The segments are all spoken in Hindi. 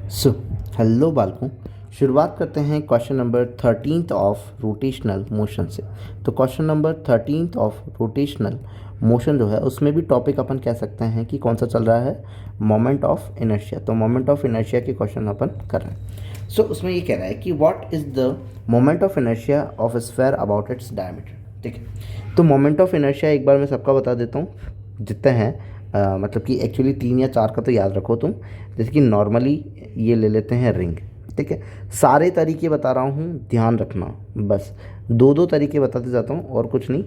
सो हेलो बालकों, शुरुआत करते हैं question number 13 of rotational motion से। तो question number 13 of rotational motion जो है उसमें भी टॉपिक अपन कह सकते हैं कि कौन सा चल रहा है, मोमेंट ऑफ इनर्शिया। तो मोमेंट ऑफ इनर्शिया के क्वेश्चन अपन कर रहे हैं। सो उसमें ये कह रहा है कि what is the moment of inertia of A sphere about its diameter. ठीक है, तो मोमेंट ऑफ इनर्शिया एक बार मैं सबका बता देता हूँ जितने हैं। मतलब कि एक्चुअली 3 या 4 का तो याद रखो तुम। जैसे कि नॉर्मली ये ले लेते हैं रिंग। ठीक है, सारे तरीके बता रहा हूँ, ध्यान रखना। बस दो दो तरीके बताते जाता हूँ और कुछ नहीं।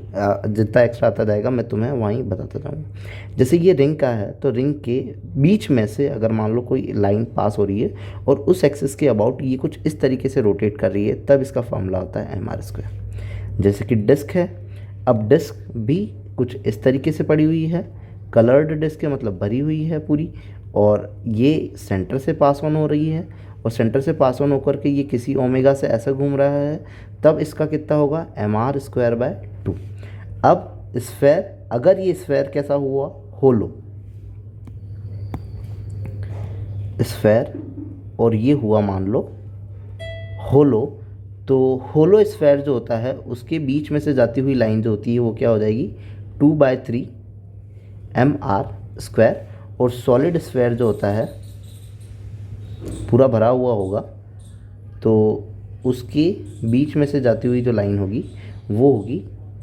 जितना एक्स्ट्रा आता जाएगा मैं तुम्हें वहीं बताता जाऊँगा। जैसे ये रिंग का है तो रिंग के बीच में से अगर मान लो कोई लाइन पास हो रही है और उस एक्सिस के अबाउट ये कुछ इस तरीके से रोटेट कर रही है, तब इसका फॉर्मूला होता है mr²। जैसे कि डिस्क है, अब डिस्क भी कुछ इस तरीके से पड़ी हुई है, कलर्ड डिस्क है मतलब भरी हुई है पूरी, और ये सेंटर से पास ऑन हो रही है और सेंटर से पास ऑन होकर के ये किसी ओमेगा से ऐसा घूम रहा है, तब इसका कितना होगा mr²/2। अब स्फेयर, अगर ये स्फेयर कैसा हुआ, होलो स्फेयर, और ये हुआ मान लो होलो, तो होलो स्फेयर जो होता है उसके बीच में से जाती हुई लाइन जो होती है वो क्या हो जाएगी 2/3 mr²। और सॉलिड स्फेयर जो होता है पूरा भरा हुआ होगा तो उसके बीच में से जाती हुई जो लाइन होगी वो होगी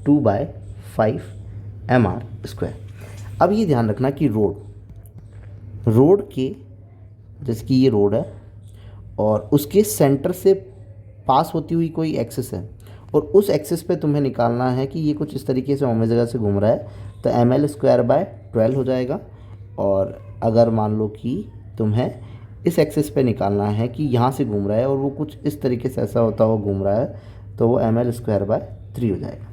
2/5 mr²। अब ये ध्यान रखना कि रोड के, जैसे कि ये रोड है और उसके सेंटर से पास होती हुई कोई एक्सिस है और उस एक्सिस पे तुम्हें निकालना है कि ये कुछ इस तरीके से ओमेगा से घूम रहा है, तो ml²/12 हो जाएगा। और अगर मान लो कि तुम्हें इस एक्सिस पे निकालना है कि यहाँ से घूम रहा है और वो कुछ इस तरीके से ऐसा होता हुआ घूम रहा है, तो वो ml²/3 हो जाएगा।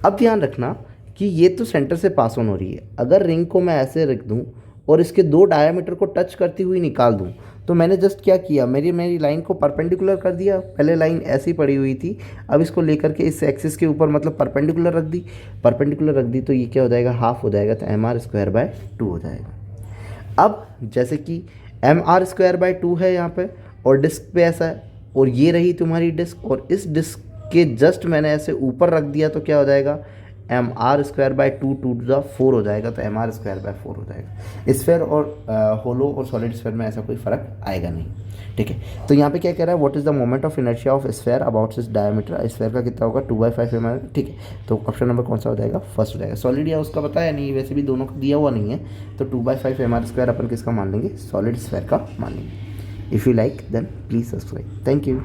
अब ध्यान रखना कि ये तो सेंटर से पास ऑन हो रही है, अगर रिंग को मैं ऐसे रख दूँ और इसके दो डायमीटर को टच करती हुई निकाल दूँ, तो मैंने जस्ट क्या किया, मेरी लाइन को परपेंडिकुलर कर दिया। पहले लाइन ऐसी पड़ी हुई थी, अब इसको लेकर के इस एक्सिस के ऊपर मतलब परपेंडिकुलर रख दी, तो ये क्या हो जाएगा, हाफ हो जाएगा, तो mr²/2 हो जाएगा। अब जैसे कि mr²/2 है यहाँ पे और डिस्क पे ऐसा है और ये रही तुम्हारी डिस्क, और इस डिस्क के जस्ट मैंने ऐसे ऊपर रख दिया, तो क्या हो जाएगा mr²/2 4 हो जाएगा, तो mr²/4 हो जाएगा। स्फेयर और होलो और सॉलिड स्फेयर में ऐसा कोई फ़र्क आएगा नहीं। ठीक है, तो यहाँ पे क्या कह रहा है, what is the moment of inertia of sphere about its diameter. Sphere का कितना होगा 2/5 mr। ठीक है, तो ऑप्शन नंबर कौन सा हो जाएगा, फर्स्ट हो जाएगा। सॉलिड या उसका बताया नहीं, वैसे भी दोनों का दिया हुआ नहीं है, तो 2/5 mr² अपन किसका मान लेंगे, सॉलिड स्फेयर का मान लेंगे। If you like then please subscribe. Thank you.